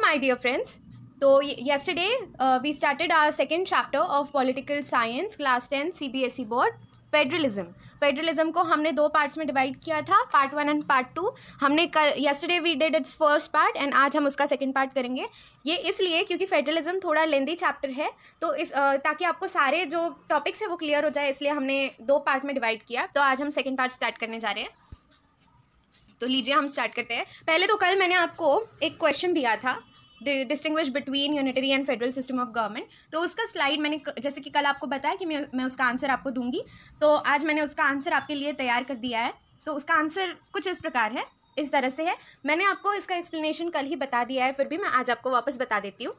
my dear friends. So yesterday we started our second chapter of political science class 10 CBSE board federalism को हमने दो parts में divide किया था, part 1 and part 2. हमने कल yesterday we did its first part and आज हम उसका सेकंड पार्ट करेंगे. ये इसलिए क्योंकि फेडरलिज्म थोड़ा लेंदी चैप्टर है, तो इस ताकि आपको सारे जो टॉपिक्स है वो क्लियर हो जाए, इसलिए हमने दो पार्ट में डिवाइड किया. तो आज हम सेकंड पार्ट स्टार्ट करने जा रहे हैं. तो लीजिए हम स्टार्ट करते हैं. पहले तो कल मैंने आपको एक क्वेश्चन दिया था, distinguish between unitary and federal system of government. तो उसका स्लाइड मैंने जैसे कि कल आपको बताया कि मैं उसका आंसर आपको दूंगी, तो आज मैंने उसका आंसर आपके लिए तैयार कर दिया है. तो उसका आंसर कुछ इस प्रकार है, इस तरह से है. मैंने आपको इसका एक्सप्लेनेशन कल ही बता दिया है, फिर भी मैं आज आपको वापस बता देती हूँ.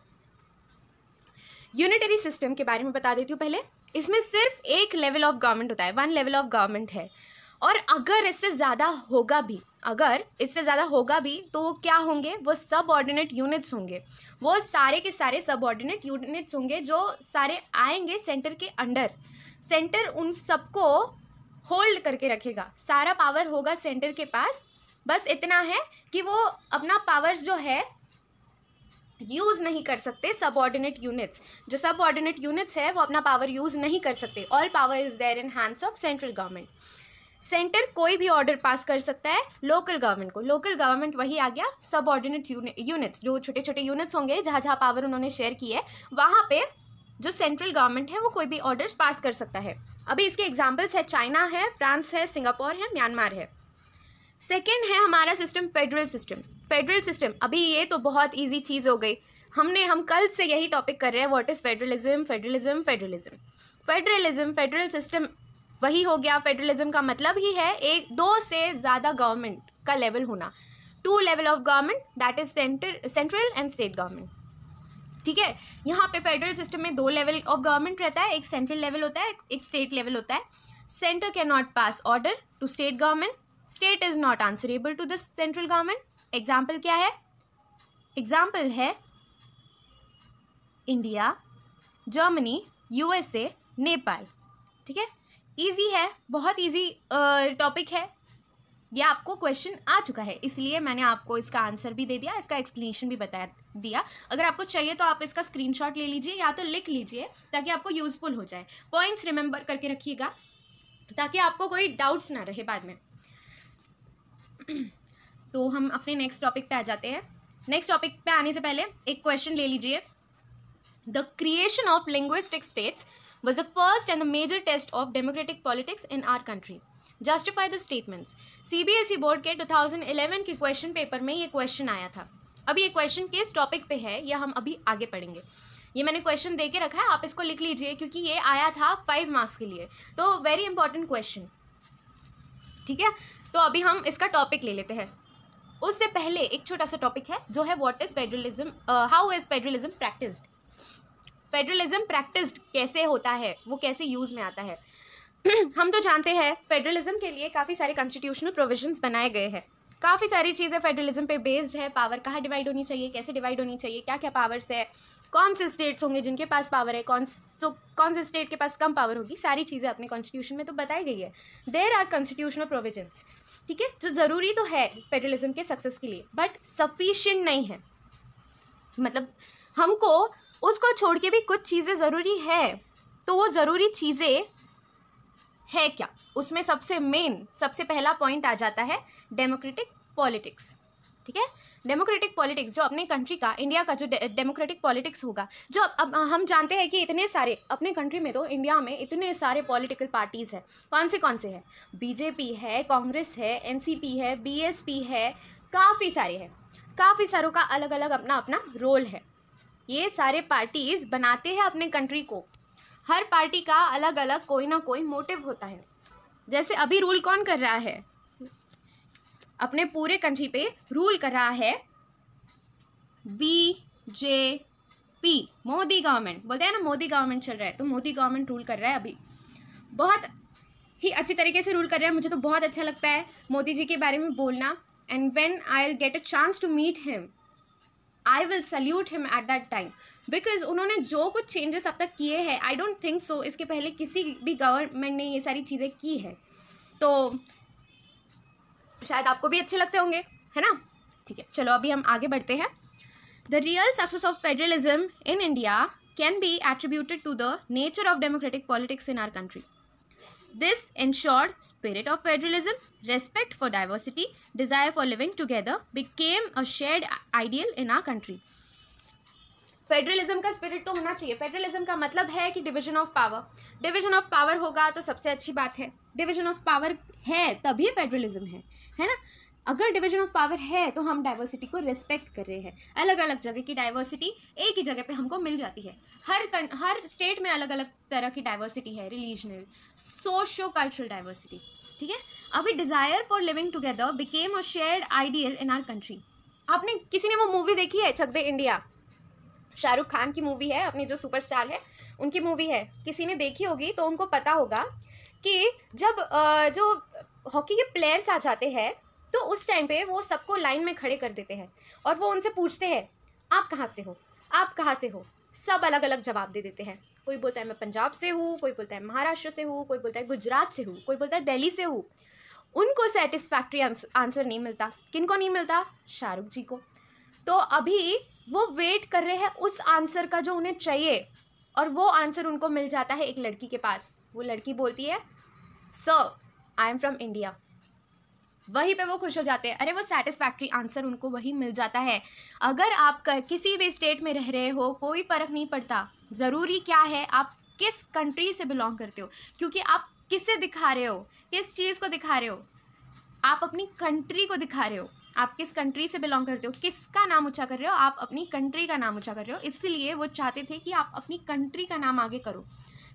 यूनिटरी सिस्टम के बारे में बता देती हूँ. पहले इसमें सिर्फ एक लेवल ऑफ गवर्नमेंट होता है, वन लेवल ऑफ गवर्नमेंट है. और अगर इससे ज़्यादा होगा भी तो वो क्या होंगे, वो सब ऑर्डिनेट यूनिट्स होंगे. वो सारे के सारे सब ऑर्डिनेट यूनिट्स होंगे जो सारे आएंगे सेंटर के अंडर. सेंटर उन सबको होल्ड करके रखेगा, सारा पावर होगा सेंटर के पास. बस इतना है कि वो अपना पावर्स जो है यूज़ नहीं कर सकते. सब ऑर्डिनेट यूनिट्स, जो सब ऑर्डिनेट यूनिट्स है वो अपना पावर यूज़ नहीं कर सकते. All power is there in hands of central government. Centre कोई भी ऑर्डर पास कर सकता है लोकल गवर्नमेंट को. लोकल गवर्नमेंट वही आ गया सब ऑर्डिनेट यूनिट्स, जो छोटे छोटे यूनिट्स होंगे जहाँ जहाँ पावर उन्होंने शेयर की है, वहाँ पे जो सेंट्रल गवर्नमेंट है वो कोई भी ऑर्डर्स पास कर सकता है. अभी इसके एग्जांपल्स है, चाइना है, फ्रांस है, सिंगापुर है, म्यांमार है. सेकेंड है हमारा system federal system. Federal system, अभी ये तो बहुत ईजी चीज़ हो गई. हम कल से यही टॉपिक कर रहे हैं, what is federalism. Federal system वही हो गया. फेडरलिज्म का मतलब ही है एक दो से ज़्यादा गवर्नमेंट का लेवल होना. Two level of government, that is central and state government. ठीक है, यहाँ पे फेडरल सिस्टम में दो लेवल ऑफ गवर्नमेंट रहता है, एक सेंट्रल लेवल होता है, एक स्टेट लेवल होता है. Centre can not pass order to state government. State is not answerable to the central government. Example क्या है? एग्जाम्पल है इंडिया, जर्मनी, यूएसए, नेपाल. ठीक है, ईजी है, बहुत ईजी टॉपिक है. ये आपको क्वेश्चन आ चुका है, इसलिए मैंने आपको इसका आंसर भी दे दिया, इसका एक्सप्लेनेशन भी बता दिया. अगर आपको चाहिए तो आप इसका स्क्रीनशॉट ले लीजिए या तो लिख लीजिए ताकि आपको यूज़फुल हो जाए. पॉइंट्स रिमेंबर करके रखिएगा ताकि आपको कोई डाउट्स ना रहे बाद में. तो हम अपने नेक्स्ट टॉपिक पे आ जाते हैं. नेक्स्ट टॉपिक पे आने से पहले एक क्वेश्चन ले लीजिए. The creation of linguistic states was the first and the major test of democratic politics in our country. Justify the statements. CBSE board के 2011 के क्वेश्चन पेपर में ये क्वेश्चन आया था. अभी ये क्वेश्चन किस टॉपिक पे है ये हम अभी आगे पढ़ेंगे. ये मैंने क्वेश्चन दे के रखा है, आप इसको लिख लीजिए क्योंकि ये आया था 5 मार्क्स के लिए, तो वेरी इंपॉर्टेंट क्वेश्चन. ठीक है, तो अभी हम इसका टॉपिक ले लेते हैं. उससे पहले एक छोटा सा टॉपिक है जो है what is federalism, how is federalism practised. Federalism practised कैसे होता है, वो कैसे यूज़ में आता है. हम तो जानते हैं फेडरलिज्म के लिए काफ़ी सारे कॉन्स्टिट्यूशनल प्रोविजंस बनाए गए हैं. काफ़ी सारी चीज़ें फेडरलिज्म पे बेस्ड है. पावर कहाँ डिवाइड होनी चाहिए, कैसे डिवाइड होनी चाहिए, क्या क्या पावर्स है, कौन से स्टेट्स होंगे जिनके पास पावर है, कौन से स्टेट के पास कम पावर होगी, सारी चीज़ें अपने कॉन्स्टिट्यूशन में तो बताई गई है. देयर आर कॉन्स्टिट्यूशनल प्रोविजंस, ठीक है, जो ज़रूरी तो है फेडरलिज्म के सक्सेस के लिए, बट सफिशिएंट नहीं है. मतलब हमको उसको छोड़ के भी कुछ चीज़ें ज़रूरी है. तो वो ज़रूरी चीज़ें है क्या? उसमें सबसे पहला पॉइंट आ जाता है डेमोक्रेटिक पॉलिटिक्स. ठीक है, डेमोक्रेटिक पॉलिटिक्स जो अपने कंट्री का, इंडिया का जो डेमोक्रेटिक पॉलिटिक्स होगा, जो अब हम जानते हैं कि इतने सारे अपने कंट्री में, तो इंडिया में इतने सारे पॉलिटिकल पार्टीज़ हैं. कौन से हैं? बीजेपी है, कांग्रेस है, एनसीपी है, बीएसपी है, काफ़ी सारे हैं. काफ़ी सारों का अलग अलग अपना अपना रोल है. ये सारे पार्टीज बनाते हैं अपने कंट्री को. हर पार्टी का अलग अलग कोई ना कोई मोटिव होता है. जैसे अभी रूल कौन कर रहा है अपने पूरे कंट्री पे? रूल कर रहा है बीजेपी, मोदी गवर्नमेंट. बोलते हैं ना मोदी गवर्नमेंट चल रहा है, तो मोदी गवर्नमेंट रूल कर रहा है. अभी बहुत ही अच्छी तरीके से रूल कर रहा है. मुझे तो बहुत अच्छा लगता है मोदी जी के बारे में बोलना. And when I will get a chance to meet him, I will salute him at that time, because उन्होंने जो कुछ चेंजेस अब तक किए हैं, I don't think so इसके पहले किसी भी गवर्नमेंट ने ये सारी चीज़ें की है. तो शायद आपको भी अच्छे लगते होंगे, है ना. ठीक है, चलो अभी हम आगे बढ़ते हैं. The real success of federalism in India can be attributed to the nature of democratic politics in our country. This ensured spirit of federalism, respect for diversity, desire for living together became a shared ideal in our country. Federalism का spirit तो होना चाहिए. Federalism का मतलब है कि division of power. Division of power होगा तो सबसे अच्छी बात है. डिवीजन ऑफ पावर है तभी फेडरलिज्म है ना. अगर डिवीजन ऑफ पावर है तो हम डाइवर्सिटी को रिस्पेक्ट कर रहे हैं. अलग अलग जगह की डाइवर्सिटी एक ही जगह पे हमको मिल जाती है. हर स्टेट में अलग अलग तरह की डाइवर्सिटी है. Religional, socio cultural diversity. ठीक है. अभी desire for living together became a shared ideal in our country. आपने किसी ने वो मूवी देखी है चक दे इंडिया? शाहरुख खान की मूवी है, अपने जो सुपरस्टार है उनकी मूवी है. किसी ने देखी होगी तो उनको पता होगा कि जब जो हॉकी के प्लेयर्स आ जाते हैं तो उस टाइम पे वो सबको लाइन में खड़े कर देते हैं और वो उनसे पूछते हैं आप कहाँ से हो, आप कहाँ से हो. सब अलग अलग जवाब दे देते हैं. कोई बोलता है मैं पंजाब से हूँ, कोई बोलता है महाराष्ट्र से हूँ, कोई बोलता है गुजरात से हूँ, कोई बोलता है दिल्ली से हूँ. उनको सेटिस्फैक्ट्री आंसर नहीं मिलता. किनको नहीं मिलता? शाहरुख जी को. तो अभी वो वेट कर रहे हैं उस आंसर का जो उन्हें चाहिए और वो आंसर उनको मिल जाता है एक लड़की के पास. वो लड़की बोलती है sir I am from India. वहीं पे वो खुश हो जाते हैं. अरे वो सेटिस्फैक्ट्री आंसर उनको वही मिल जाता है. अगर आप किसी भी स्टेट में रह रहे हो कोई फ़र्क नहीं पड़ता. ज़रूरी क्या है आप किस कंट्री से बिलोंग करते हो, क्योंकि आप किससे दिखा रहे हो, किस चीज़ को दिखा रहे हो. आप अपनी कंट्री को दिखा रहे हो. आप किस कंट्री से बिलोंग करते हो, किसका नाम ऊंचा कर रहे हो, आप अपनी कंट्री का नाम ऊंचा कर रहे हो. इसलिए वो चाहते थे कि आप अपनी कंट्री का नाम आगे करो,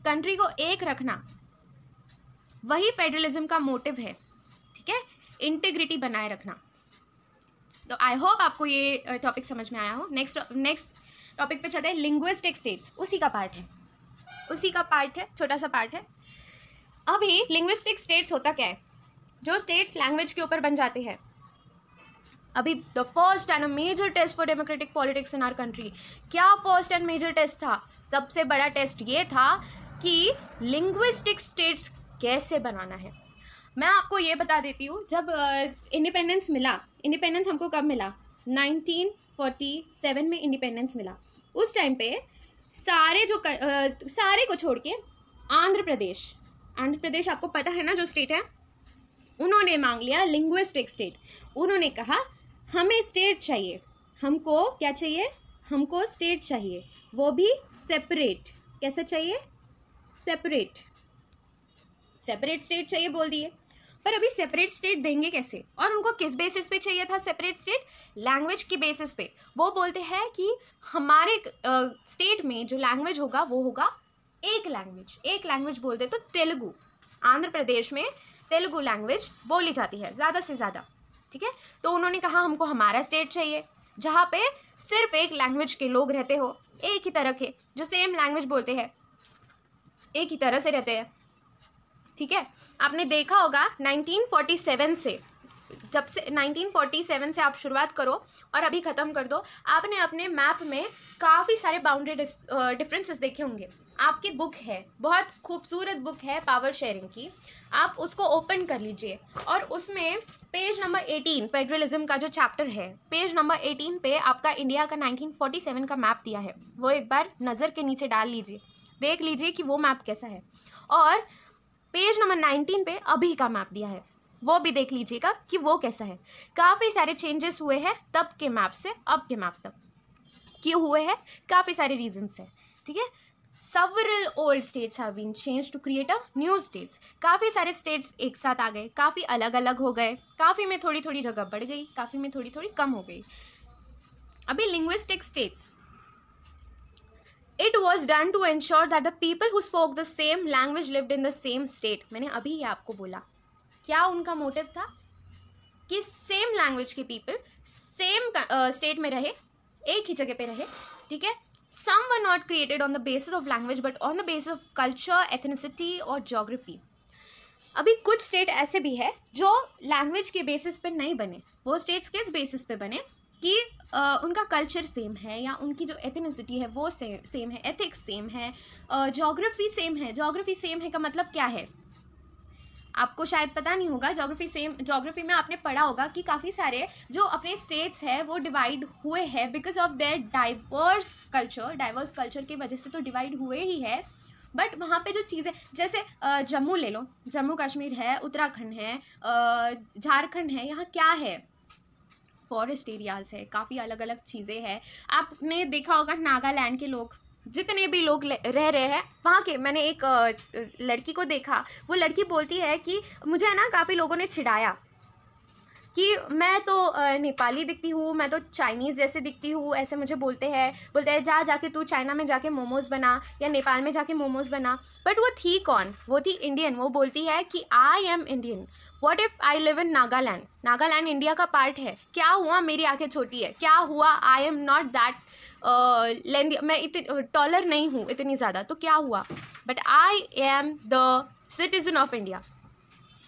कंट्री को एक रखना. वही फेडरलिज्म का मोटिव है. ठीक है. इंटीग्रिटी बनाए रखना. तो आई होप आपको ये टॉपिक समझ में आया हो. नेक्स्ट टॉपिक पे चलते हैं. लिंग्विस्टिक स्टेट्स उसी का पार्ट है, छोटा सा पार्ट है. अभी लिंग्विस्टिक स्टेट्स होता क्या है? जो स्टेट्स लैंग्वेज के ऊपर बन जाते हैं. अभी the first and a major test for democratic politics in our country. क्या फर्स्ट एंड मेजर टेस्ट था? सबसे बड़ा टेस्ट ये था कि लिंग्विस्टिक स्टेट्स कैसे बनाना है. मैं आपको ये बता देती हूँ. जब इंडिपेंडेंस मिला, इंडिपेंडेंस हमको कब मिला? 1947 में इंडिपेंडेंस मिला. उस टाइम पे सारे को छोड़ के आंध्र प्रदेश आपको पता है ना जो स्टेट है, उन्होंने मांग लिया लिंग्विस्टिक स्टेट. उन्होंने कहा हमें स्टेट चाहिए. हमको क्या चाहिए? हमको स्टेट चाहिए, वो भी सेपरेट. कैसे चाहिए? सेपरेट स्टेट चाहिए बोल दिए. पर अभी सेपरेट स्टेट देंगे कैसे और उनको किस बेसिस पे चाहिए था सेपरेट स्टेट? लैंग्वेज की बेसिस पे. वो बोलते हैं कि हमारे स्टेट में जो लैंग्वेज होगा वो होगा एक लैंग्वेज बोलते तो तेलुगु. आंध्र प्रदेश में तेलुगु लैंग्वेज बोली जाती है ज़्यादा से ज़्यादा. ठीक है. तो उन्होंने कहा हमको हमारा स्टेट चाहिए जहाँ पे सिर्फ एक लैंग्वेज के लोग रहते हो, एक ही तरह के जो सेम लैंग्वेज बोलते हैं, एक ही तरह से रहते हैं. ठीक है. आपने देखा होगा 1947 से, जब से 1947 से आप शुरुआत करो और अभी ख़त्म कर दो, आपने अपने मैप में काफ़ी सारे बाउंड्री डिफरेंसेस देखे होंगे. आपकी बुक है, बहुत खूबसूरत बुक है पावर शेयरिंग की, आप उसको ओपन कर लीजिए और उसमें पेज नंबर 18 फेडरलिज्म का जो चैप्टर है, पेज नंबर 18 पे आपका इंडिया का 1947 का मैप दिया है. वो एक बार नज़र के नीचे डाल लीजिए, देख लीजिए कि वो मैप कैसा है. और पेज नंबर 19 पे अभी का मैप दिया है, वो भी देख लीजिएगा कि वो कैसा है. काफ़ी सारे चेंजेस हुए हैं तब के मैप से अब के मैप तक. क्यों हुए हैं? काफ़ी सारे रीजंस हैं. ठीक है. Several old states have been changed to create a new states. काफ़ी सारे states एक साथ आ गए, काफ़ी अलग अलग हो गए, काफ़ी में थोड़ी थोड़ी जगह बढ़ गई, काफ़ी में थोड़ी थोड़ी कम हो गई. अभी linguistic states, it was done to ensure that the people who spoke the same language lived in the same state. मैंने अभी ये आपको बोला. क्या उनका मोटिव था? कि सेम लैंग्वेज के पीपल सेम स्टेट में रहे, एक ही जगह पे रहे. ठीक है. Some were not created on the basis of language but on the basis of culture, ethnicity और geography. अभी कुछ स्टेट ऐसे भी है जो लैंग्वेज के बेसिस पे नहीं बने. वो स्टेट्स किस बेसिस पे बने कि उनका कल्चर सेम है या उनकी जो एथनिसिटी है वो सेम है, एथिक्स सेम है, जोग्राफी सेम है. जोग्राफी सेम है का मतलब क्या है? आपको शायद पता नहीं होगा, ज्योग्राफी में आपने पढ़ा होगा कि काफ़ी सारे जो अपने स्टेट्स हैं वो डिवाइड हुए हैं because of their diverse culture की वजह से तो डिवाइड हुए ही है। बट वहाँ पे जो चीज़ें, जैसे जम्मू ले लो, जम्मू कश्मीर है, उत्तराखंड है, झारखंड है, यहाँ क्या है, फॉरेस्ट एरियाज़ है, काफ़ी अलग अलग चीज़ें हैं। आपने देखा होगा नागालैंड के लोग, जितने भी लोग रह रहे हैं वहाँ के, मैंने एक लड़की को देखा, वो लड़की बोलती है कि मुझे है ना काफ़ी लोगों ने चिढ़ाया कि मैं तो नेपाली दिखती हूँ, मैं तो चाइनीज़ जैसे दिखती हूँ, ऐसे मुझे बोलते हैं जाके तू चाइना में जाके मोमोज़ बना या नेपाल में जाके मोमोज़ बना। बट वो थी कौन? वो थी इंडियन। वो बोलती है कि I am Indian, what if I live in Nagaland, Nagaland India का पार्ट है, क्या हुआ मेरी आंखें छोटी है, क्या हुआ आई एम नॉट दैट लेंदी, मैं इतनी टॉलर नहीं हूँ इतनी ज़्यादा, तो क्या हुआ, but I am the citizen of India.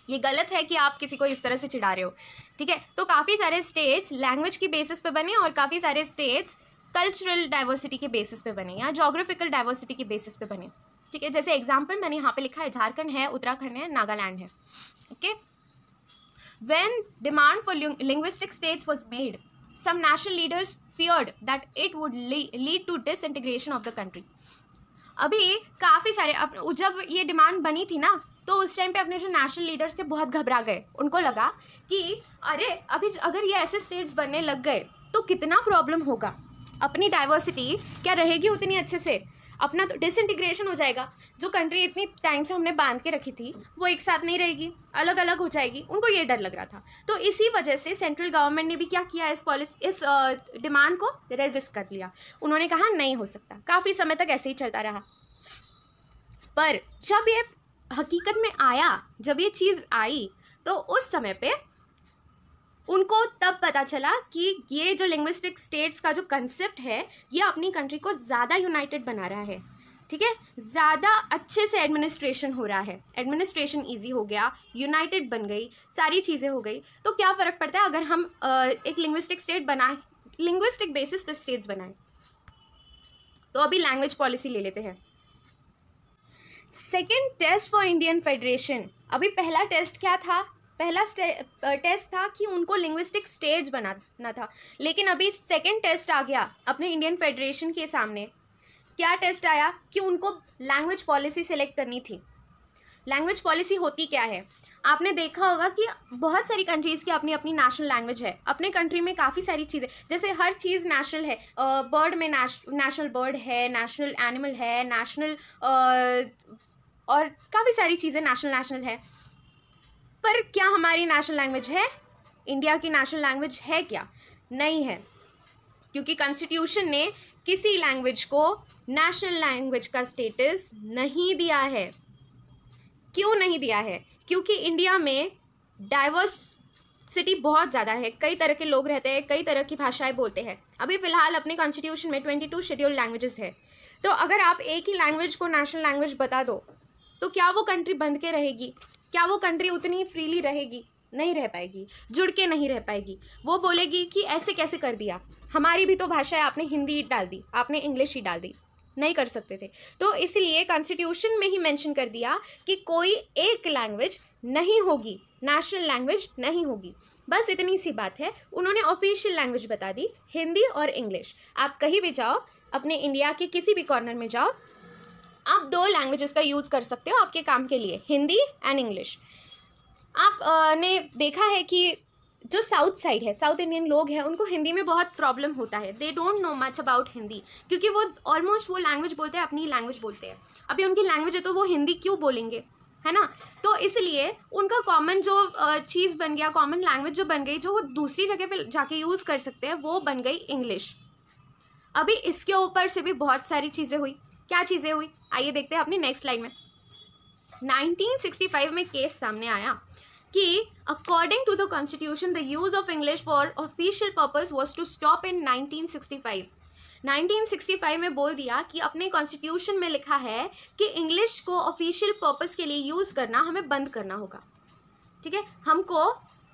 ये गलत है कि आप किसी को इस तरह से चिढ़ा रहे हो, ठीक है। तो काफ़ी सारे स्टेट्स लैंग्वेज की बेसिस पे बने और काफ़ी सारे स्टेट्स कल्चरल डाइवर्सिटी के बेसिस पे बने या जोग्राफिकल डाइवर्सिटी के बेसिस पे बने, ठीक है। जैसे एग्जांपल मैंने यहाँ पे लिखा है, झारखंड है, उत्तराखंड है, नागालैंड है, okay. When demand for linguistic states was made, some national leaders feared that it would lead to disintegration of the country। अभी काफ़ी सारे जब ये डिमांड बनी थी ना, तो उस टाइम पे अपने जो नेशनल लीडर्स थे बहुत घबरा गए। उनको लगा कि अरे अभी अगर ये ऐसे स्टेट्स बनने लग गए तो कितना प्रॉब्लम होगा, अपनी डाइवर्सिटी क्या रहेगी उतनी अच्छे से, अपना तो डिसइंटीग्रेशन हो जाएगा। जो कंट्री इतनी टाइम से हमने बांध के रखी थी वो एक साथ नहीं रहेगी, अलग अलग हो जाएगी। उनको ये डर लग रहा था। तो इसी वजह से सेंट्रल गवर्नमेंट ने भी क्या किया, इस डिमांड को रेजिस्ट कर लिया। उन्होंने कहा नहीं हो सकता। काफ़ी समय तक ऐसे ही चलता रहा। पर जब ये हकीकत में आया, जब ये चीज़ आई, तो उस समय पे उनको तब पता चला कि ये जो लिंग्विस्टिक स्टेट्स का जो कंसेप्ट है ये अपनी कंट्री को ज़्यादा यूनाइटेड बना रहा है, ठीक है। ज़्यादा अच्छे से एडमिनिस्ट्रेशन हो रहा है, एडमिनिस्ट्रेशन इजी हो गया, यूनाइटेड बन गई, सारी चीज़ें हो गई। तो क्या फ़र्क पड़ता है अगर हम एक लिंग्विस्टिक स्टेट बनाए, लिंग्विस्टिक बेसिस पे स्टेट्स बनाएं। तो अभी लैंग्वेज पॉलिसी ले लेते हैं। Second test for Indian federation. अभी पहला टेस्ट क्या था? पहला टेस्ट था कि उनको लिंग्विस्टिक स्टेट्स बनाना था, लेकिन अभी सेकेंड टेस्ट आ गया अपने इंडियन फेडरेशन के सामने। क्या टेस्ट आया कि उनको लैंग्वेज पॉलिसी सेलेक्ट करनी थी। लैंग्वेज पॉलिसी होती क्या है? आपने देखा होगा कि बहुत सारी कंट्रीज़ की अपनी अपनी नेशनल लैंग्वेज है। अपने कंट्री में काफ़ी सारी चीज़ें, जैसे हर चीज़ नेशनल है। बर्ड में नेशनल बर्ड है, नेशनल एनिमल है, नेशनल और काफ़ी सारी चीज़ें नेशनल है। पर क्या हमारी नेशनल लैंग्वेज है? इंडिया की नेशनल लैंग्वेज है क्या? नहीं है, क्योंकि कॉन्स्टिट्यूशन ने किसी लैंग्वेज को नेशनल लैंग्वेज का स्टेटस नहीं दिया है। क्यों नहीं दिया है? क्योंकि इंडिया में डाइवर्सिटी बहुत ज़्यादा है, कई तरह के लोग रहते हैं, कई तरह की भाषाएं बोलते हैं। अभी फ़िलहाल अपने कॉन्स्टिट्यूशन में 22 शेड्यूल लैंग्वेजेस है। तो अगर आप एक ही लैंग्वेज को नेशनल लैंग्वेज बता दो तो क्या वो कंट्री बंद के रहेगी? क्या वो कंट्री उतनी फ्रीली रहेगी? नहीं रह पाएगी, जुड़ के नहीं रह पाएगी। वो बोलेगी कि ऐसे कैसे कर दिया, हमारी भी तो भाषा है, आपने हिंदी डाल दी, आपने इंग्लिश ही डाल दी। नहीं कर सकते थे। तो इसलिए कॉन्स्टिट्यूशन में ही मेंशन कर दिया कि कोई एक लैंग्वेज नहीं होगी, नेशनल लैंग्वेज नहीं होगी। बस इतनी सी बात है। उन्होंने ऑफिशियल लैंग्वेज बता दी, हिंदी और इंग्लिश। आप कहीं भी जाओ, अपने इंडिया के किसी भी कॉर्नर में जाओ, आप दो लैंग्वेजेस का यूज़ कर सकते हो आपके काम के लिए, हिंदी एंड इंग्लिश। आप ने देखा है कि जो साउथ साइड है, साउथ इंडियन लोग हैं, उनको हिंदी में बहुत प्रॉब्लम होता है। They don't know much about Hindi, क्योंकि वो ऑलमोस्ट वो लैंग्वेज बोलते हैं, अपनी लैंग्वेज बोलते हैं। अभी उनकी लैंग्वेज है तो वो हिंदी क्यों बोलेंगे, है ना। तो इसलिए उनका कॉमन जो चीज़ बन गया, कॉमन लैंग्वेज जो बन गई, जो वो दूसरी जगह पे जाके यूज़ कर सकते हैं, वो बन गई इंग्लिश। अभी इसके ऊपर से भी बहुत सारी चीज़ें हुई। क्या चीज़ें हुई, आइए देखते हैं अपनी नेक्स्ट स्लाइड में। 1965 में केस सामने आया कि according to the constitution the use of English for official purpose was to stop in 1965। 1965 में बोल दिया कि अपने कॉन्स्टिट्यूशन में लिखा है कि इंग्लिश को ऑफिशियल पर्पस के लिए यूज़ करना हमें बंद करना होगा, ठीक है, हमको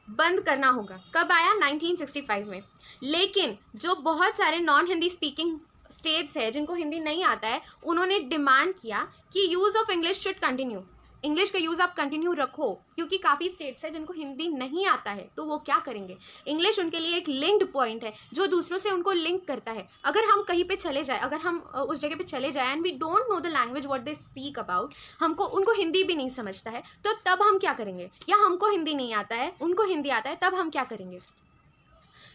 बंद करना होगा। कब आया? 1965 में। लेकिन जो बहुत सारे नॉन हिंदी स्पीकिंग स्टेट्स है, जिनको हिंदी नहीं आता है, उन्होंने डिमांड किया कि use of English should continue. English का यूज़ आप कंटिन्यू रखो, क्योंकि काफ़ी स्टेट्स हैं जिनको हिंदी नहीं आता है, तो वो क्या करेंगे, इंग्लिश उनके लिए एक लिंक्ड पॉइंट है जो दूसरों से उनको लिंक करता है। अगर हम कहीं पे चले जाए, अगर हम उस जगह पे चले जाए and we don't know the language what they speak about, उनको हिंदी भी नहीं समझता है, तो तब हम क्या करेंगे, या हमको हिंदी नहीं आता है, उनको हिंदी आता है, तब हम क्या करेंगे।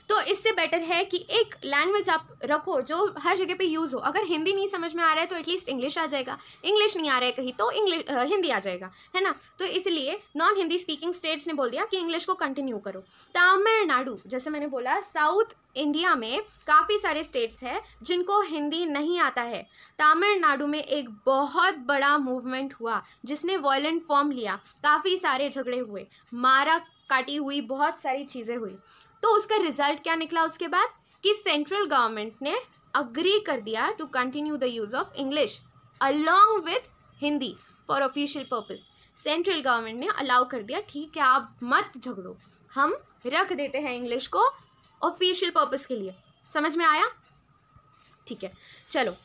तो इससे बेटर है कि एक लैंग्वेज आप रखो जो हर जगह पे यूज़ हो। अगर हिंदी नहीं समझ में आ रहा है तो एटलीस्ट इंग्लिश आ जाएगा, इंग्लिश नहीं आ रहा है कहीं तो हिंदी आ जाएगा, है ना। तो इसलिए नॉन हिंदी स्पीकिंग स्टेट्स ने बोल दिया कि इंग्लिश को कंटिन्यू करो। तमिलनाडु, जैसे मैंने बोला, साउथ इंडिया में काफ़ी सारे स्टेट्स हैं जिनको हिंदी नहीं आता है। तमिलनाडु में एक बहुत बड़ा मूवमेंट हुआ जिसने वॉयलेंट फॉर्म लिया, काफ़ी सारे झगड़े हुए, मारा काटी हुई, बहुत सारी चीज़ें हुई। तो उसका रिजल्ट क्या निकला उसके बाद, कि सेंट्रल गवर्नमेंट ने अग्री कर दिया to continue the use of English along with Hindi for official purpose. Central government ने अलाउ कर दिया, ठीक है आप मत झगड़ो, हम रख देते हैं इंग्लिश को ऑफिशियल पर्पस के लिए। समझ में आया? ठीक है, चलो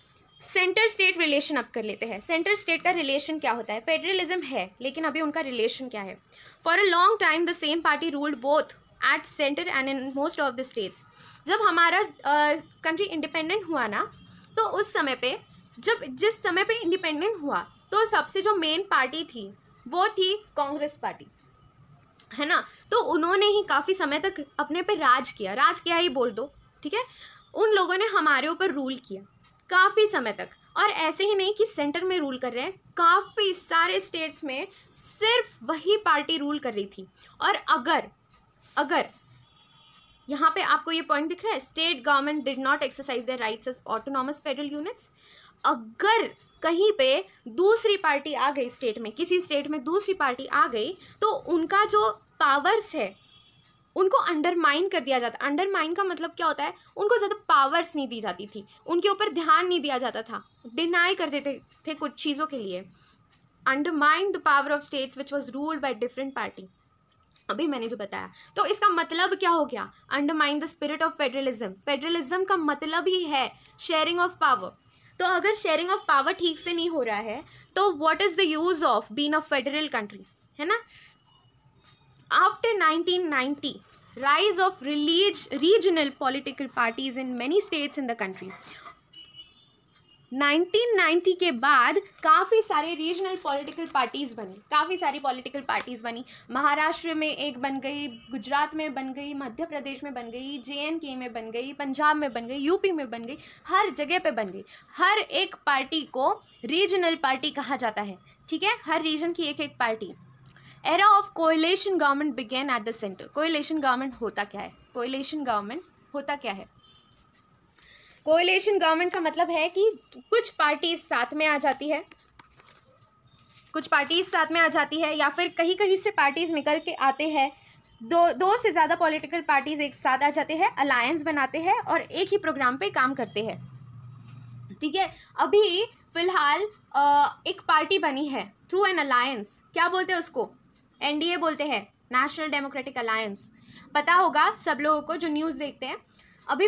सेंटर स्टेट रिलेशन अब कर लेते हैं। सेंटर स्टेट का रिलेशन क्या होता है? फेडरलिज्म है, लेकिन अभी उनका रिलेशन क्या है? For a long time the same party ruled both at centre and in most of the states. जब हमारा कंट्री इंडिपेंडेंट हुआ ना, तो उस समय पे जिस समय पे इंडिपेंडेंट हुआ, तो सबसे जो मेन पार्टी थी वो थी कांग्रेस पार्टी, है ना। तो उन्होंने ही काफ़ी समय तक अपने पे राज किया ही बोल दो, ठीक है। उन लोगों ने हमारे ऊपर रूल किया काफ़ी समय तक, और ऐसे ही नहीं कि सेंटर में रूल कर रहे हैं, काफ़ी सारे स्टेट्स में सिर्फ वही पार्टी रूल कर रही थी। और अगर यहाँ पे आपको ये पॉइंट दिख रहा है, state government did not exercise their rights as autonomous federal units. अगर कहीं पे दूसरी पार्टी आ गई स्टेट में, किसी स्टेट में दूसरी पार्टी आ गई, तो उनका जो पावर्स है उनको अंडरमाइन कर दिया जाता। अंडरमाइन का मतलब क्या होता है? उनको ज़्यादा पावर्स नहीं दी जाती थी, उनके ऊपर ध्यान नहीं दिया जाता था, डिनाई कर देते थे कुछ चीज़ों के लिए। Undermine the power of states which was ruled by different party, अभी मैंने जो बताया। तो इसका मतलब क्या हो गया? Undermine the spirit of federalism. Federalism का मतलब ही है शेयरिंग ऑफ पावर। तो अगर शेयरिंग ऑफ पावर ठीक से नहीं हो रहा है, तो what is the use of being a federal country, है ना। After 1990, rise of regional political parties in many states in the country. 1990 के बाद काफ़ी सारे रीजनल पॉलिटिकल पार्टीज़ बनी, काफ़ी सारी पॉलिटिकल पार्टीज़ बनी। महाराष्ट्र में एक बन गई, गुजरात में बन गई, मध्य प्रदेश में बन गई, JNK में बन गई, पंजाब में बन गई, UP में बन गई, हर जगह पे बन गई। हर एक पार्टी को रीजनल पार्टी कहा जाता है, ठीक है, हर रीजन की एक एक party. Era of coalition government began at the centre. Coalition government होता क्या है? कोएलिशन गवर्नमेंट होता क्या है? कोएलिशन गवर्नमेंट का मतलब है कि कुछ पार्टीज साथ में आ जाती है, कुछ पार्टीज साथ में आ जाती है, या फिर कहीं कहीं से पार्टीज निकल के आते हैं, दो से ज़्यादा पॉलिटिकल पार्टीज एक साथ आ जाते हैं, अलायंस बनाते हैं और एक ही प्रोग्राम पे काम करते हैं, ठीक है। अभी फिलहाल एक पार्टी बनी है थ्रू एन अलायंस, क्या बोलते हैं उसको? NDA बोलते हैं, नेशनल डेमोक्रेटिक अलायंस। पता होगा सब लोगों को जो न्यूज़ देखते हैं। अभी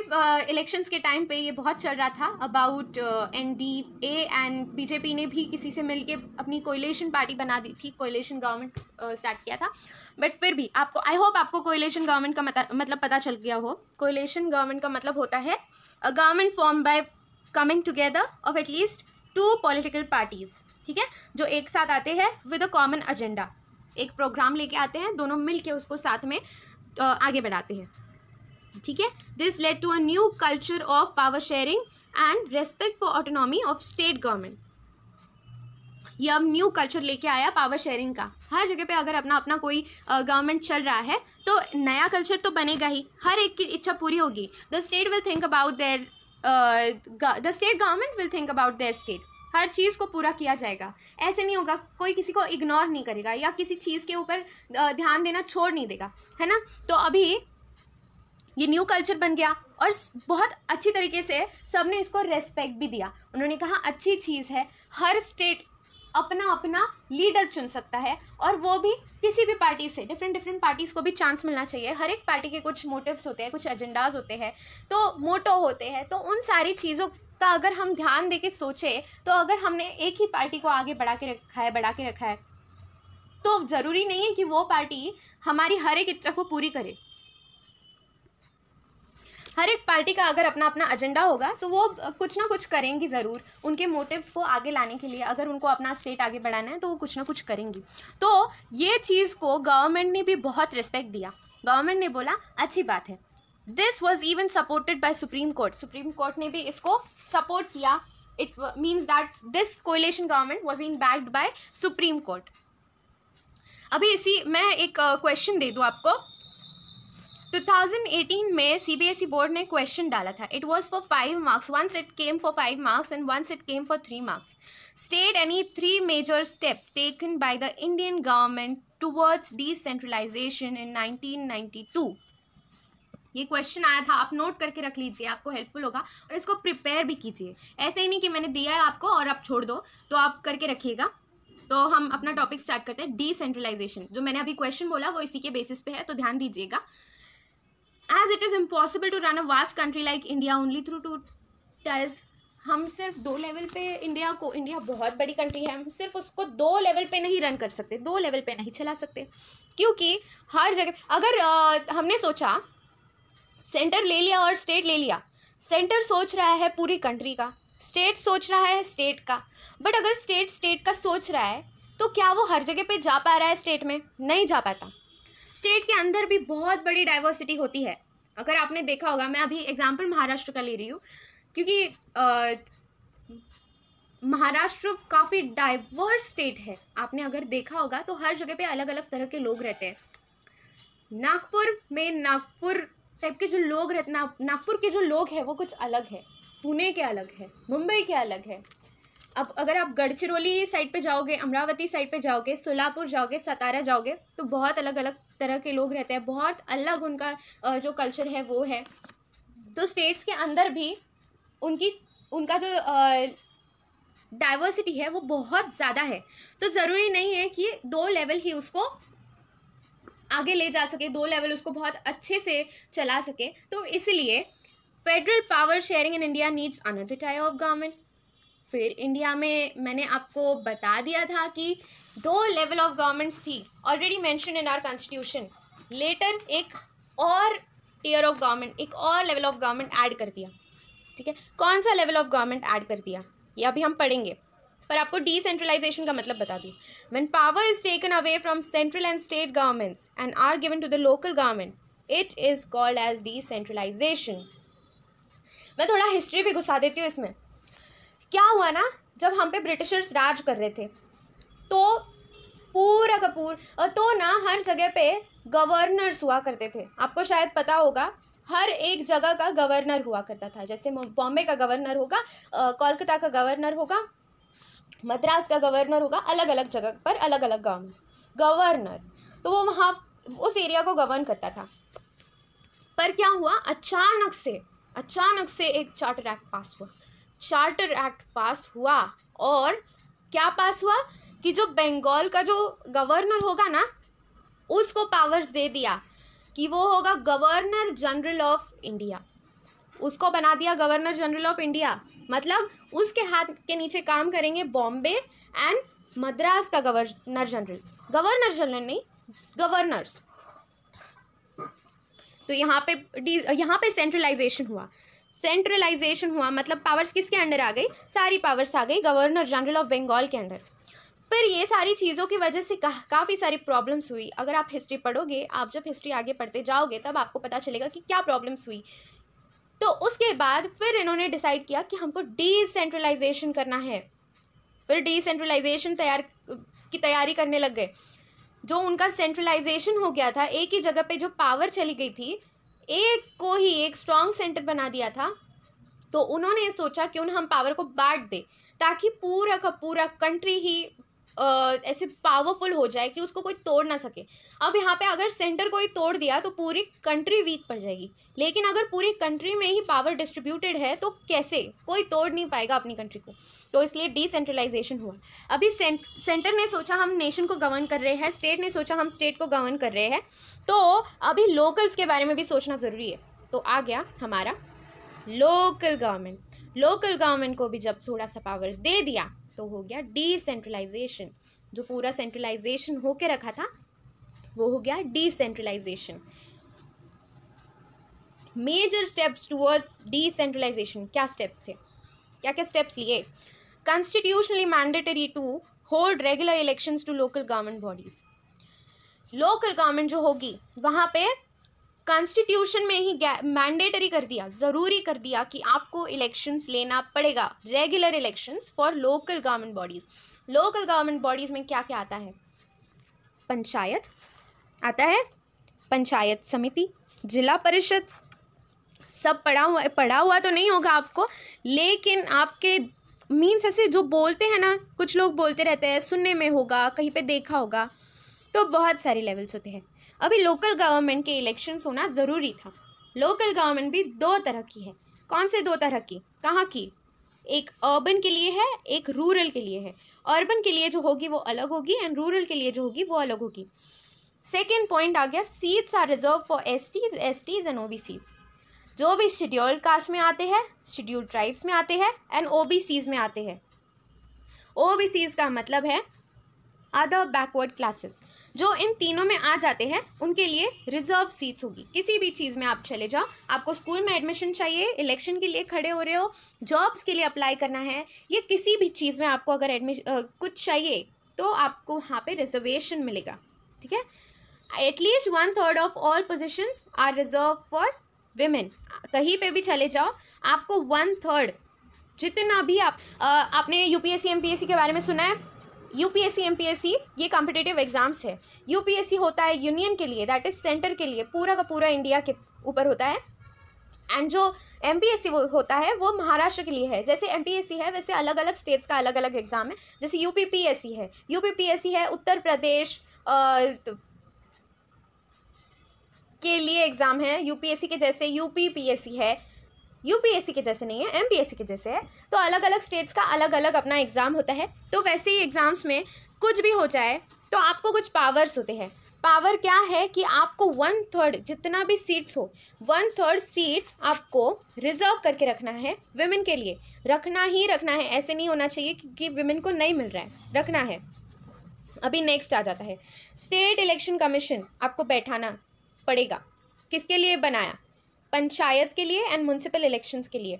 इलेक्शंस के टाइम पे ये बहुत चल रहा था अबाउट NDA एंड BJP ने भी किसी से मिलके अपनी कोएलिशन पार्टी बना दी थी, कोएलिशन गवर्नमेंट स्टार्ट किया था। बट फिर भी आपको, आई होप आपको कोएलिशन गवर्नमेंट का मतलब पता चल गया हो। कोएलिशन गवर्नमेंट का मतलब होता है a government form by coming together of at least 2 political parties, ठीक है, जो एक साथ आते हैं विद अ कॉमन एजेंडा। एक प्रोग्राम लेके आते हैं, दोनों मिल के उसको साथ में आगे बढ़ाते हैं, ठीक है। This led to a new culture of power sharing and respect for autonomy of state government. ये अब न्यू कल्चर लेके आया पावर शेयरिंग का। हर जगह पे अगर अपना अपना कोई गवर्नमेंट चल रहा है तो नया कल्चर तो बनेगा ही, हर एक की इच्छा पूरी होगी। The state will think about their the state government will think about their state. हर चीज़ को पूरा किया जाएगा, ऐसे नहीं होगा, कोई किसी को इग्नोर नहीं करेगा या किसी चीज़ के ऊपर ध्यान देना छोड़ नहीं देगा, है ना। तो अभी ये न्यू कल्चर बन गया और बहुत अच्छी तरीके से सबने इसको रेस्पेक्ट भी दिया। उन्होंने कहा अच्छी चीज़ है, हर स्टेट अपना अपना लीडर चुन सकता है, और वो भी किसी भी पार्टी से। डिफरेंट पार्टीज़ को भी चांस मिलना चाहिए। हर एक पार्टी के कुछ मोटिव्स होते हैं, कुछ एजेंडाज होते हैं, तो मोटो होते हैं। तो उन सारी चीज़ों का अगर हम ध्यान दे के सोचें, तो अगर हमने एक ही पार्टी को आगे बढ़ा के रखा है तो ज़रूरी नहीं है कि वो पार्टी हमारी हर एक इच्छा को पूरी करे। हर एक पार्टी का अगर अपना अपना एजेंडा होगा तो वो कुछ ना कुछ करेंगी ज़रूर, उनके मोटिव्स को आगे लाने के लिए। अगर उनको अपना स्टेट आगे बढ़ाना है तो वो कुछ ना कुछ करेंगी। तो ये चीज़ को गवर्नमेंट ने भी बहुत रिस्पेक्ट दिया। गवर्नमेंट ने बोला अच्छी बात है। This was even supported by supreme court. Supreme court ने भी इसको सपोर्ट किया। It means that this coalition government was been backed by supreme court. अभी इसी मैं एक क्वेश्चन दे दूँ आपको। 2018 में CBSE बोर्ड ने क्वेश्चन डाला था। It was for 5 marks, once it came for 5 marks and once it came for 3 marks. State any 3 major steps taken by the Indian government towards decentralisation in 1992। ये question आया था, आप note करके रख लीजिए, आपको हेल्पफुल होगा और इसको प्रिपेयर भी कीजिए। ऐसे ही नहीं कि मैंने दिया है आपको और आप छोड़ दो, तो आप करके रखिएगा। तो हम अपना टॉपिक स्टार्ट करते हैं। डिसेंट्रलाइजेशन, जो मैंने अभी क्वेश्चन बोला वो इसी के बेसिस पे है, तो ध्यान दीजिएगा। As it is impossible to run a vast country like India only through 2 tiers, हम सिर्फ 2 लेवल पे इंडिया बहुत बड़ी कंट्री है, हम सिर्फ उसको 2 लेवल पे नहीं रन कर सकते, 2 लेवल पे नहीं चला सकते। क्योंकि हर जगह अगर हमने सोचा सेंटर ले लिया और स्टेट ले लिया, सेंटर सोच रहा है पूरी कंट्री का, स्टेट सोच रहा है स्टेट का, बट अगर स्टेट का सोच रहा है तो क्या वो हर जगह पे जा पा रहा है? स्टेट में नहीं जा पाता। स्टेट के अंदर भी बहुत बड़ी डाइवर्सिटी होती है। अगर आपने देखा होगा, मैं अभी एग्जांपल महाराष्ट्र का ले रही हूँ क्योंकि महाराष्ट्र काफ़ी डाइवर्स स्टेट है। आपने अगर देखा होगा तो हर जगह पे अलग अलग तरह के लोग रहते हैं। नागपुर में नागपुर टाइप के जो लोग रहते, नागपुर के जो लोग हैं वो कुछ अलग है, पुणे के अलग है, मुंबई के अलग है। अब अगर आप गढ़चिरौली साइड पे जाओगे, अमरावती साइड पे जाओगे, सोलापुर जाओगे, सतारा जाओगे, तो बहुत अलग अलग तरह के लोग रहते हैं, बहुत अलग उनका जो कल्चर है वो है। तो स्टेट्स के अंदर भी उनका जो डाइवर्सिटी है वो बहुत ज़्यादा है। तो ज़रूरी नहीं है कि 2 लेवल ही उसको आगे ले जा सके, 2 लेवल उसको बहुत अच्छे से चला सके। तो इसलिए federal power sharing in India needs another type of government. फिर इंडिया में मैंने आपको बता दिया था कि 2 लेवल ऑफ गवर्नमेंट्स थी, already mention in our constitution. Later एक और टीयर ऑफ गवर्नमेंट, एक और लेवल ऑफ गवर्नमेंट ऐड कर दिया। ठीक है, कौन सा लेवल ऑफ गवर्नमेंट ऐड कर दिया ये अभी हम पढ़ेंगे, पर आपको डिसेंट्रलाइजेशन का मतलब बता दूँ। When power is taken away from central and state governments and are given to the local government, it is called as decentralisation. मैं थोड़ा हिस्ट्री भी घुसा देती हूँ इसमें। क्या हुआ ना, जब हम पे ब्रिटिशर्स राज कर रहे थे तो पूरा का पूरा तो ना हर जगह पे गवर्नर्स हुआ करते थे। आपको शायद पता होगा, हर एक जगह का गवर्नर हुआ करता था। जैसे बॉम्बे का गवर्नर होगा, कोलकाता का गवर्नर होगा, मद्रास का गवर्नर होगा, अलग अलग जगह पर अलग अलग गवर्नर। तो वो वहाँ उस एरिया को गवर्न करता था। पर क्या हुआ, अचानक से एक चार्टर एक्ट पास हुआ। चार्टर एक्ट पास हुआ और क्या पास हुआ कि जो बंगाल का जो गवर्नर होगा ना, उसको पावर्स दे दिया कि वो होगा गवर्नर जनरल ऑफ इंडिया। उसको बना दिया गवर्नर जनरल ऑफ इंडिया। मतलब उसके हाथ के नीचे काम करेंगे बॉम्बे एंड मद्रास का गवर्नर जनरल नहीं, गवर्नर्स। तो यहाँ पे सेंट्रलाइजेशन हुआ मतलब पावर्स किसके अंडर आ गई? सारी पावर्स आ गई गवर्नर जनरल ऑफ बंगाल के अंडर। फिर ये सारी चीज़ों की वजह से काफ़ी सारी प्रॉब्लम्स हुई। अगर आप हिस्ट्री पढ़ोगे, आप जब हिस्ट्री आगे पढ़ते जाओगे तब आपको पता चलेगा कि क्या प्रॉब्लम्स हुई। तो उसके बाद फिर इन्होंने डिसाइड किया कि हमको डिसेंट्रलाइजेशन करना है। फिर डिसेंट्रलाइजेशन की तैयारी करने लग गए। जो उनका सेंट्रलाइजेशन हो गया था, एक ही जगह पे जो पावर चली गई थी, एक को ही एक स्ट्रॉन्ग सेंटर बना दिया था। तो उन्होंने सोचा कि हम पावर को बांट दे ताकि पूरा का पूरा कंट्री ही ऐसे पावरफुल हो जाए कि उसको कोई तोड़ ना सके। अब यहाँ पे अगर सेंटर कोई तोड़ दिया तो पूरी कंट्री वीक पड़ जाएगी, लेकिन अगर पूरी कंट्री में ही पावर डिस्ट्रीब्यूटेड है तो कैसे कोई तोड़ नहीं पाएगा अपनी कंट्री को। तो इसलिए डिसेंट्रलाइजेशन हुआ। अभी सेंटर ने सोचा हम नेशन को गवर्न कर रहे हैं, स्टेट ने सोचा हम स्टेट को गवर्न कर रहे हैं, तो अभी लोकल्स के बारे में भी सोचना ज़रूरी है। तो आ गया हमारा लोकल गवर्नमेंट। लोकल गवर्नमेंट को भी जब थोड़ा सा पावर दे दिया तो हो गया डिसेंट्रलाइजेशन। जो पूरा सेंट्रलाइजेशन होके रखा था वो हो गया decentralisation. Major steps towards decentralisation, क्या स्टेप्स थे, क्या क्या स्टेप्स लिए? Constitutionally mandatory to hold regular elections to local government bodies. Local government जो होगी वहाँ पे कॉन्स्टिट्यूशन में ही मैंडेटरी कर दिया, ज़रूरी कर दिया कि आपको इलेक्शंस लेना पड़ेगा, regular elections for local government bodies. Local government bodies में क्या क्या आता है? पंचायत आता है, पंचायत समिति, जिला परिषद, सब पढ़ा हुआ तो नहीं होगा आपको, लेकिन आपके मीन्स ऐसे जो बोलते हैं ना, कुछ लोग बोलते रहते हैं, सुनने में होगा, कहीं पे देखा होगा, तो बहुत सारे लेवल्स होते हैं। अभी लोकल गवर्नमेंट के इलेक्शंस होना ज़रूरी था। लोकल गवर्नमेंट भी दो तरह की है। कौन से दो तरह की, कहाँ की? एक अर्बन के लिए है, एक रूरल के लिए है। अर्बन के लिए जो होगी वो अलग होगी एंड रूरल के लिए जो होगी वो अलग होगी। सेकेंड पॉइंट आ गया, seats are reserve for STs and OBCs. जो भी शेड्यूल्ड कास्ट में आते हैं, शेड्यूल्ड ट्राइब्स में आते हैं एंड ओबीसीज में आते हैं। ओबीसीज का मतलब है अदर बैकवर्ड क्लासेस। जो इन तीनों में आ जाते हैं उनके लिए रिजर्व सीट्स होगी। किसी भी चीज़ में आप चले जाओ, आपको स्कूल में एडमिशन चाहिए, इलेक्शन के लिए खड़े हो रहे हो, जॉब्स के लिए अप्लाई करना है, ये किसी भी चीज़ में आपको अगर कुछ चाहिए तो आपको वहाँ पे रिजर्वेशन मिलेगा। ठीक है, at least 1/3 of all positions are reserve for women. कहीं पे भी चले जाओ आपको 1/3 जितना भी आपने यूपीएससी एमपीएससी के बारे में सुना है। यूपीएससी एमपीएससी ये कॉम्पिटिटिव एग्जाम्स है। यूपीएससी होता है यूनियन के लिए, दैट इज सेंटर के लिए, पूरा का पूरा इंडिया के ऊपर होता है। एंड जो एमपीएससी वो होता है वो महाराष्ट्र के लिए है। जैसे एमपीएससी है वैसे अलग अलग स्टेट्स का अलग अलग एग्जाम है। जैसे यूपीपीएससी है, यूपीपीएससी है उत्तर प्रदेश के लिए एग्ज़ाम है। यूपीएससी के जैसे यूपीपीएससी है, यूपीएससी के जैसे नहीं है, एमपीएससी के जैसे है। तो अलग अलग स्टेट्स का अलग अलग अपना एग्ज़ाम होता है। तो वैसे ही एग्ज़ाम्स में कुछ भी हो जाए तो आपको कुछ पावर्स होते हैं। पावर क्या है कि आपको 1/3 जितना भी सीट्स हो, 1/3 सीट्स आपको रिजर्व करके रखना है विमेन के लिए। रखना ही रखना है, ऐसे नहीं होना चाहिए कि विमेन को नहीं मिल रहा है, रखना है। अभी नेक्स्ट आ जाता है स्टेट इलेक्शन कमीशन। आपको बैठाना पड़ेगा। किसके लिए बनाया? पंचायत के लिए एंड म्युनिसिपल इलेक्शंस के लिए।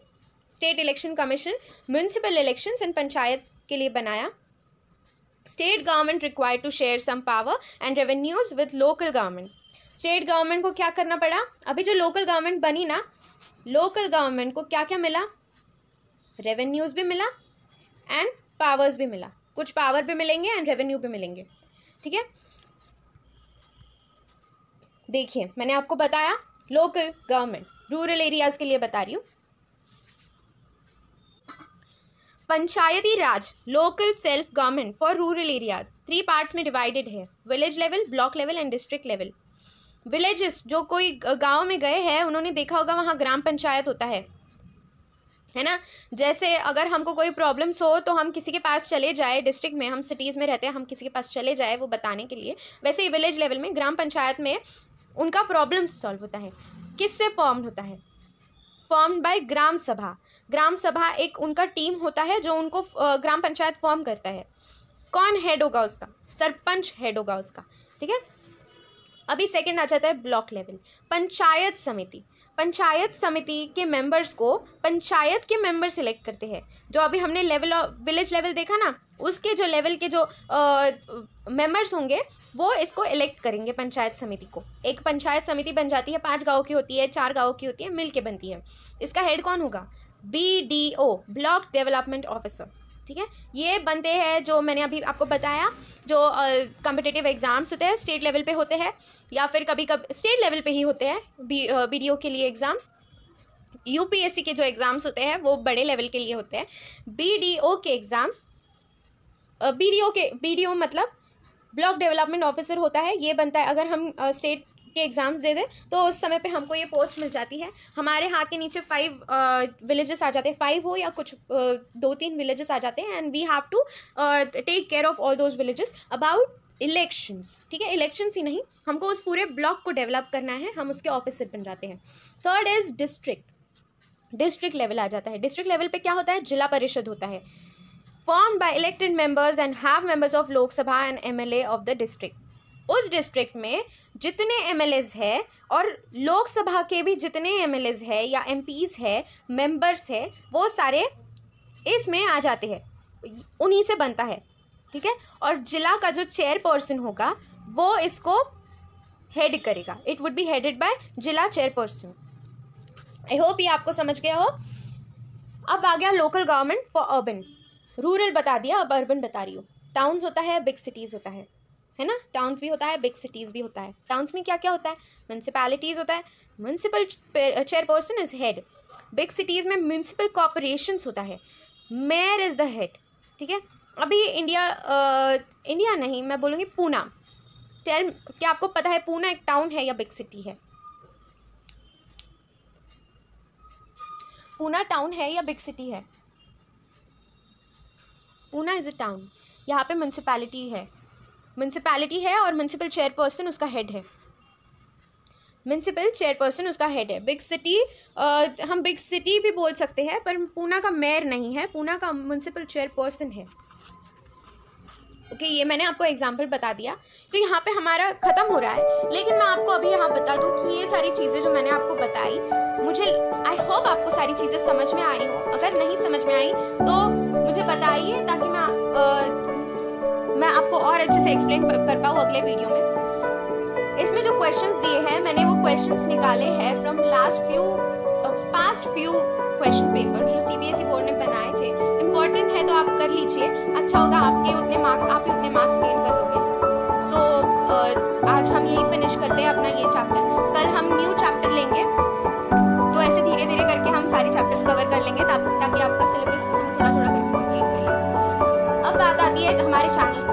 State election commission municipal elections and panchayat के लिए बनाया। State government required to share some power and revenues with local government. State government को क्या करना पड़ा? अभी जो लोकल गवर्नमेंट बनी ना, लोकल गवर्नमेंट को क्या क्या मिला? रेवेन्यूज भी मिला एंड पावर्स भी मिला। कुछ पावर भी मिलेंगे एंड रेवेन्यू भी मिलेंगे। ठीक है, देखिए मैंने आपको बताया लोकल गवर्नमेंट, रूरल एरियाज के लिए बता रही हूँ। Panchayati Raj, local self government for rural areas 3 parts में डिवाइडेड है। Village level, block level and district level. Villages, जो कोई गांव में गए हैं उन्होंने देखा होगा वहाँ ग्राम पंचायत होता है ना। जैसे अगर हमको कोई प्रॉब्लम्स हो तो हम किसी के पास चले जाए, डिस्ट्रिक्ट में, हम सिटीज़ में रहते हैं, हम किसी के पास चले जाए वो बताने के लिए। वैसे ही विलेज लेवल में, ग्राम पंचायत में उनका प्रॉब्लम सॉल्व होता है। किससे फॉर्म्ड होता है? फॉर्म्ड बाय ग्राम सभा। ग्राम सभा एक उनका टीम होता है जो उनको ग्राम पंचायत फॉर्म करता है। कौन हेड होगा उसका? सरपंच हेड होगा उसका। ठीक है, अभी सेकंड आ जाता है ब्लॉक लेवल, पंचायत समिति। पंचायत समिति के मेंबर्स को पंचायत के मेंबर सिलेक्ट करते हैं। जो अभी हमने लेवल विलेज लेवल देखा ना, उसके जो लेवल के जो मेंबर्स होंगे वो इसको इलेक्ट करेंगे पंचायत समिति को। एक पंचायत समिति बन जाती है, 5 गाँव की होती है, 4 गाँव की होती है, मिल के बनती है। इसका हेड कौन होगा? BDO, block development officer. ठीक है, ये बनते हैं जो मैंने अभी आपको बताया, जो कॉम्पिटिटिव एग्जाम्स होते हैं स्टेट लेवल पे होते हैं, या फिर कभी कभी स्टेट लेवल पे ही होते हैं BDO के लिए एग्ज़ाम्स। यूपीएससी के जो एग्ज़ाम्स होते हैं वो बड़े लेवल के लिए होते हैं। BDO के एग्ज़ाम्स, BDO मतलब ब्लॉक डेवलपमेंट ऑफिसर होता है। ये बनता है अगर हम स्टेट के एग्ज़ाम्स दे दें तो उस समय पे हमको ये पोस्ट मिल जाती है। हमारे हाथ के नीचे 5 विलेजेस आ जाते हैं, 5 हो या कुछ 2-3 विलेजेस आ जाते हैं, and we have to take care of all those villages about elections. ठीक है, इलेक्शंस ही नहीं, हमको उस पूरे ब्लॉक को डेवलप करना है, हम उसके ऑफिसर बन जाते हैं। Third is district. District level आ जाता है। डिस्ट्रिक्ट लेवल पे क्या होता है? जिला परिषद होता है। formed by elected members and have members of Lok Sabha and MLA of the district. उस डिस्ट्रिक्ट में जितने MLAs है और लोकसभा के भी जितने MLAs है या MPs है, मेंबर्स है, वो सारे इसमें आ जाते हैं, उन्हीं से बनता है, ठीक है। और जिला का जो चेयरपर्सन होगा वो इसको हेड करेगा। It would be headed by जिला चेयरपर्सन। आई होप ये आपको समझ गया हो। अब आ गया local government for urban. Rural बता दिया, अब अर्बन बता रही हूँ। टाउन्स होता है, बिग सिटीज़ होता है ना। टाउन्स भी होता है, बिग सिटीज़ भी होता है। टाउन्स में क्या क्या होता है? म्यूनसिपैलिटीज़ होता है, municipal chairperson is head. Big cities में म्यूनसिपल कॉर्पोरेशंस होता है, मेयर इज़ द हेड, ठीक है। अभी इंडिया नहीं, मैं बोलूँगी पूना। क्या आपको पता है पूना एक टाउन है या बिग सिटी है? पूना टाउन है या बिग सिटी है? Poona is a town. यहाँ पे म्यूनसिपैलिटी है और म्यूनसिपल चेयरपर्सन उसका हेड है। म्यूनसिपल चेयरपर्सन उसका हेड है। बिग सिटी हम बिग सिटी भी बोल सकते हैं, पर पूना का मेयर नहीं है, पूना का म्यूनसिपल चेयरपर्सन है। ओके, ये मैंने आपको एग्जाम्पल बता दिया। तो यहाँ पे हमारा ख़त्म हो रहा है, लेकिन मैं आपको अभी यहाँ बता दूँ कि ये सारी चीज़ें जो मैंने आपको बताई, मुझे आई होप आपको सारी चीज़ें समझ में आई हो। अगर नहीं समझ में आई तो मुझे बताइए, ताकि मैं आपको और अच्छे से एक्सप्लेन कर पाऊँ अगले वीडियो में। इसमें जो क्वेश्चंस दिए हैं, मैंने वो क्वेश्चंस निकाले हैं from past few question paper जो CBSE बोर्ड ने बनाए थे। इम्पॉर्टेंट है तो आप कर लीजिए, अच्छा होगा, आप ही उतने मार्क्स गेन कर लोगे। सो आज हम यही फिनिश करते हैं अपना ये चैप्टर। कल हम न्यू चैप्टर लेंगे, तो ऐसे धीरे धीरे करके हम सारे चैप्टर्स कवर कर लेंगे, ताकि आपका सिलेबस हम थोड़ा थोड़ा करके कंप्लीट कर लें। अब बात आती है हमारे चैनल की।